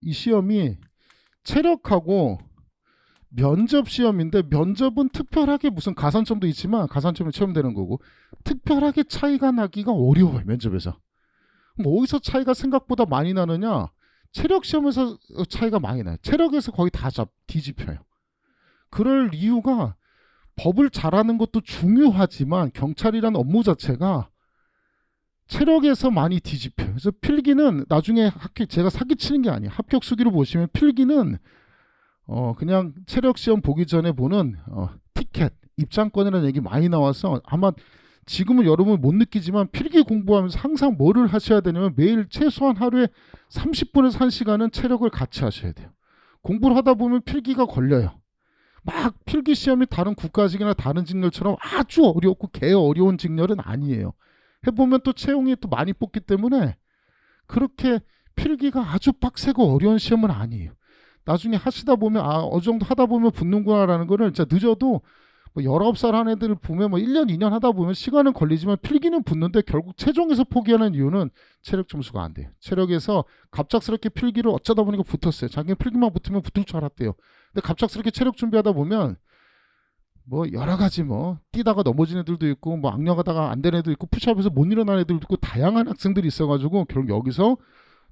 이 시험이 체력하고 면접 시험인데, 면접은 특별하게 무슨 가산점도 있지만 가산점이 체험되는 거고, 특별하게 차이가 나기가 어려워요, 면접에서. 그럼 어디서 차이가 생각보다 많이 나느냐? 체력 시험에서 차이가 많이 나요. 체력에서 거의 다 뒤집혀요. 그럴 이유가, 법을 잘하는 것도 중요하지만 경찰이라는 업무 자체가 체력에서 많이 뒤집혀요. 그래서 필기는 나중에 제가 사기치는 게 아니에요. 합격 수기로 보시면 필기는 그냥 체력 시험 보기 전에 보는 티켓, 입장권이라는 얘기 많이 나와서, 아마 지금은 여러분 못 느끼지만 필기 공부하면서 항상 뭐를 하셔야 되냐면, 매일 최소한 하루에 30분에서 1시간은 체력을 같이 하셔야 돼요. 공부를 하다 보면 필기가 걸려요. 막 필기 시험이 다른 국가직이나 다른 직렬처럼 아주 어렵고 개 어려운 직렬은 아니에요. 해보면 또 채용이 또 많이 뽑기 때문에 그렇게 필기가 아주 빡세고 어려운 시험은 아니에요. 나중에 하시다 보면 어느 정도 하다 보면 붙는구나라는 거를, 진짜 늦어도 뭐 19살 한 애들 보면 뭐 1년 2년 하다 보면 시간은 걸리지만 필기는 붙는데, 결국 최종에서 포기하는 이유는 체력 점수가 안 돼요. 체력에서 갑작스럽게 필기를 어쩌다 보니까 붙었어요. 자기는 필기만 붙으면 붙을 줄 알았대요. 근데 갑작스럽게 체력 준비하다 보면 뭐 여러 가지, 뭐 뛰다가 넘어진 애들도 있고, 뭐 악력하다가 안 되는 애도 있고, 푸시업에서 못 일어나는 애들도 있고, 다양한 학생들이 있어가지고 결국 여기서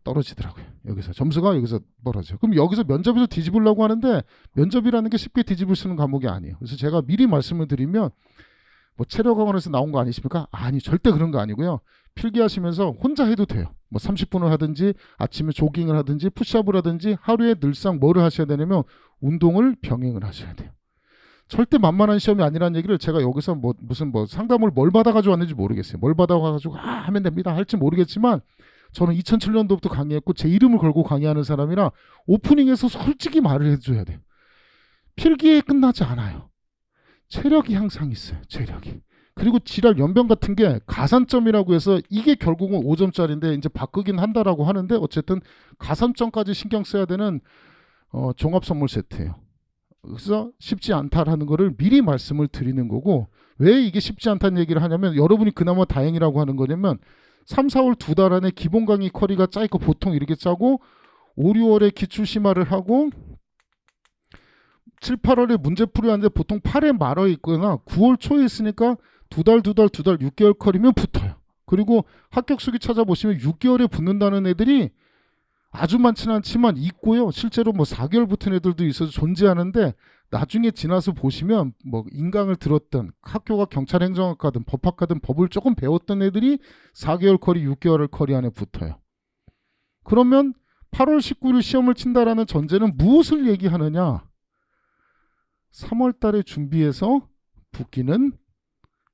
떨어지더라고요. 여기서 점수가 여기서 떨어져요. 그럼 여기서 면접에서 뒤집으려고 하는데, 면접이라는 게 쉽게 뒤집을 수 있는 과목이 아니에요. 그래서 제가 미리 말씀을 드리면, 뭐 체력학원에서 나온 거 아니십니까? 아니, 절대 그런 거 아니고요. 필기하시면서 혼자 해도 돼요. 뭐 30분을 하든지 아침에 조깅을 하든지 푸시업을 하든지, 하루에 늘상 뭐를 하셔야 되냐면 운동을 병행을 하셔야 돼요. 절대 만만한 시험이 아니라는 얘기를 제가 여기서 무슨 상담을 뭘 받아가지고 왔는지 모르겠어요. 뭘 받아가지고 하면 됩니다 할지 모르겠지만, 저는 2007년도부터 강의했고 제 이름을 걸고 강의하는 사람이라 오프닝에서 솔직히 말을 해줘야 돼요. 필기에 끝나지 않아요. 체력이 항상 있어요. 체력이. 그리고 지랄 연병 같은 게 가산점이라고 해서, 이게 결국은 5점짜리인데 이제 바꾸긴 한다라고 하는데, 어쨌든 가산점까지 신경 써야 되는 종합 선물 세트예요. 그래서 쉽지 않다라는 거를 미리 말씀을 드리는 거고, 왜 이게 쉽지 않다는 얘기를 하냐면, 여러분이 그나마 다행이라고 하는 거냐면, 3, 4월 2달 안에 기본 강의 커리가 짜있고, 보통 이렇게 짜고 5, 6월에 기출심화를 하고 7, 8월에 문제풀이 하는데 보통 8회 말어 있거나 9월 초에 있으니까 2달 6개월 커리면 붙어요. 그리고 합격 수기 찾아보시면 6개월에 붙는다는 애들이 아주 많지는 않지만 있고요. 실제로 뭐 4개월 붙은 애들도 있어서 존재하는데, 나중에 지나서 보시면 뭐 인강을 들었던, 학교가 경찰행정학과든 법학과든 법을 조금 배웠던 애들이 4개월 커리, 6개월 커리 안에 붙어요. 그러면 8월 19일 시험을 친다라는 전제는 무엇을 얘기하느냐? 3월 달에 준비해서 붙기는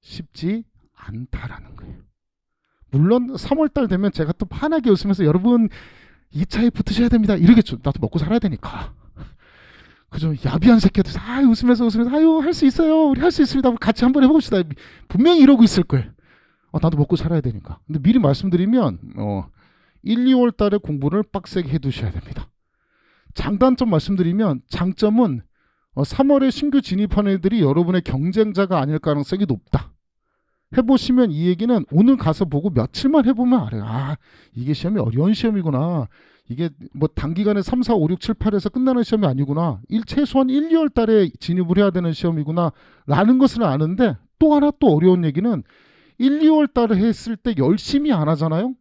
쉽지 않다라는 거예요. 물론 3월 달 되면 제가 또 환하게 웃으면서, 여러분 2차에 붙으셔야 됩니다 이러겠죠. 나도 먹고 살아야 되니까. 그죠? 야비한 새끼들 웃으면서 아유 할 수 있어요, 우리 할 수 있습니다, 같이 한번 해봅시다. 분명히 이러고 있을 거예요. 나도 먹고 살아야 되니까. 근데 미리 말씀드리면 1, 2월 달에 공부를 빡세게 해두셔야 됩니다. 장단점 말씀드리면, 장점은 3월에 신규 진입한 애들이 여러분의 경쟁자가 아닐 가능성이 높다. 해보시면 이 얘기는, 오늘 가서 보고 며칠만 해보면 알아요. 이게 시험이 어려운 시험이구나. 이게 뭐 단기간에 3, 4, 5, 6, 7, 8에서 끝나는 시험이 아니구나. 최소한 1, 2월 달에 진입을 해야 되는 시험이구나 라는 것을 아는데, 또 하나 또 어려운 얘기는, 1, 2월 달에 했을 때 열심히 안 하잖아요.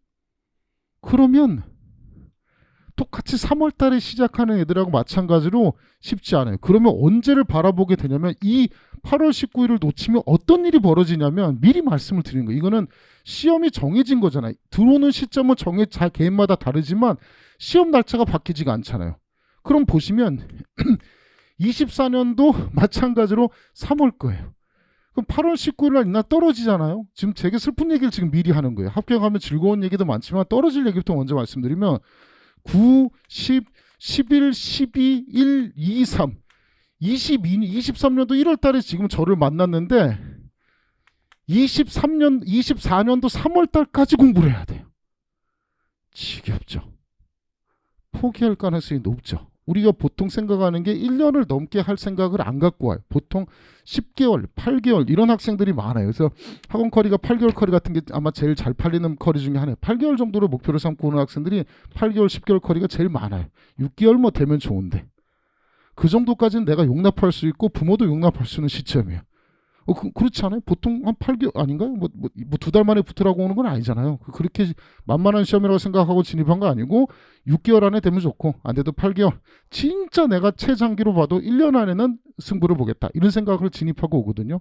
그러면 똑같이 3월 달에 시작하는 애들하고 마찬가지로 쉽지 않아요. 그러면 언제를 바라보게 되냐면, 이 8월 19일을 놓치면 어떤 일이 벌어지냐면, 미리 말씀을 드리는 거예요. 이거는 시험이 정해진 거잖아요. 들어오는 시점은 개인마다 다르지만 시험 날짜가 바뀌지가 않잖아요. 그럼 보시면 24년도 마찬가지로 3월 거예요. 그럼 8월 19일 날 이날 떨어지잖아요. 지금 되게 슬픈 얘기를 지금 미리 하는 거예요. 합격하면 즐거운 얘기도 많지만 떨어질 얘기부터 먼저 말씀드리면, 9, 10, 11, 12, 1, 2, 3 23년도 1월 달에 지금 저를 만났는데, 24년도 3월 달까지 공부를 해야 돼요. 지겹죠. 포기할 가능성이 높죠. 우리가 보통 생각하는 게 1년을 넘게 할 생각을 안 갖고 와요. 보통 10개월, 8개월 이런 학생들이 많아요. 그래서 학원 커리가 8개월 커리 같은 게 아마 제일 잘 팔리는 커리 중에 하나예요. 8개월 정도를 목표로 삼고 오는 학생들이 8개월, 10개월 커리가 제일 많아요. 6개월 뭐 되면 좋은데 그 정도까지는 내가 용납할 수 있고 부모도 용납할 수 있는 시점이에요. 그렇지 않아요? 보통 한 8개월 아닌가요? 뭐 2달 만에 붙으라고 오는 건 아니잖아요. 그렇게 만만한 시험이라고 생각하고 진입한 거 아니고 6개월 안에 되면 좋고 안 돼도 8개월. 진짜 내가 최장기로 봐도 1년 안에는 승부를 보겠다. 이런 생각을 진입하고 오거든요.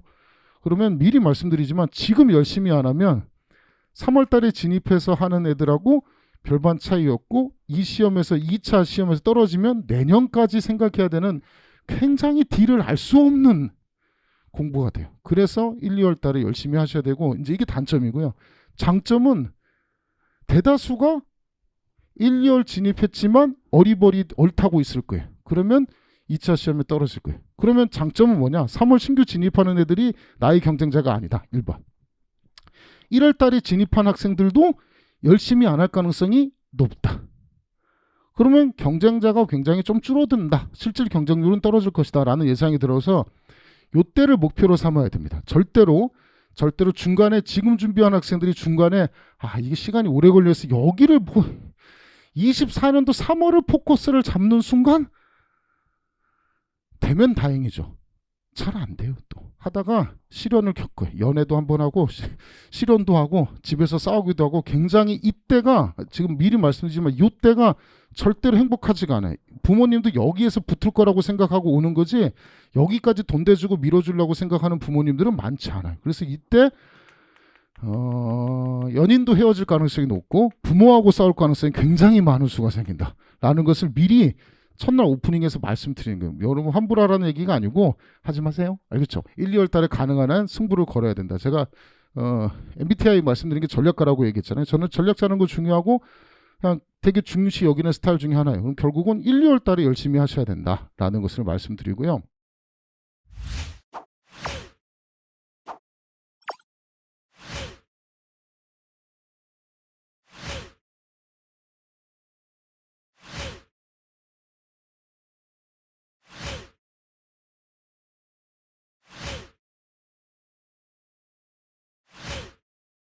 그러면 미리 말씀드리지만 지금 열심히 안 하면 3월 달에 진입해서 하는 애들하고 별반 차이였고 이 시험에서 2차 시험에서 떨어지면 내년까지 생각해야 되는 굉장히 딜을 알 수 없는 공부가 돼요. 그래서 1, 2월 달에 열심히 하셔야 되고 이제 이게 단점이고요. 장점은 대다수가 1, 2월 진입했지만 어리버리 옳다고 있을 거예요. 그러면 2차 시험에 떨어질 거예요. 그러면 장점은 뭐냐? 3월 신규 진입하는 애들이 나의 경쟁자가 아니다. 1번. 1월 달에 진입한 학생들도 열심히 안 할 가능성이 높다. 그러면 경쟁자가 굉장히 좀 줄어든다. 실질 경쟁률은 떨어질 것이다. 라는 예상이 들어서 요때를 목표로 삼아야 됩니다. 절대로 중간에 지금 준비한 학생들이 중간에 이게 시간이 오래 걸려서 여기를 24년도 3월을 포커스를 잡는 순간 되면 다행이죠. 잘 안 돼요. 또 하다가 실연을 겪어요. 연애도 한번 하고 실연도 하고 집에서 싸우기도 하고 굉장히 이때가 지금 미리 말씀드리지만 이때가 절대로 행복하지가 않아요. 부모님도 여기에서 붙을 거라고 생각하고 오는 거지 여기까지 돈 대주고 밀어주려고 생각하는 부모님들은 많지 않아요. 그래서 이때 연인도 헤어질 가능성이 높고 부모하고 싸울 가능성이 굉장히 많은 수가 생긴다 라는 것을 미리 첫날 오프닝에서 말씀드리는 거예요. 여러분 환불하라는 얘기가 아니고 하지 마세요. 알겠죠? 1, 2월 달에 가능한 한 승부를 걸어야 된다. 제가 MBTI 말씀드린 게 전략가라고 얘기했잖아요. 저는 전략 짜는 거 중요하고 그냥 되게 중시 여기는 스타일 중에 하나예요. 그럼 결국은 1, 2월 달에 열심히 하셔야 된다라는 것을 말씀드리고요.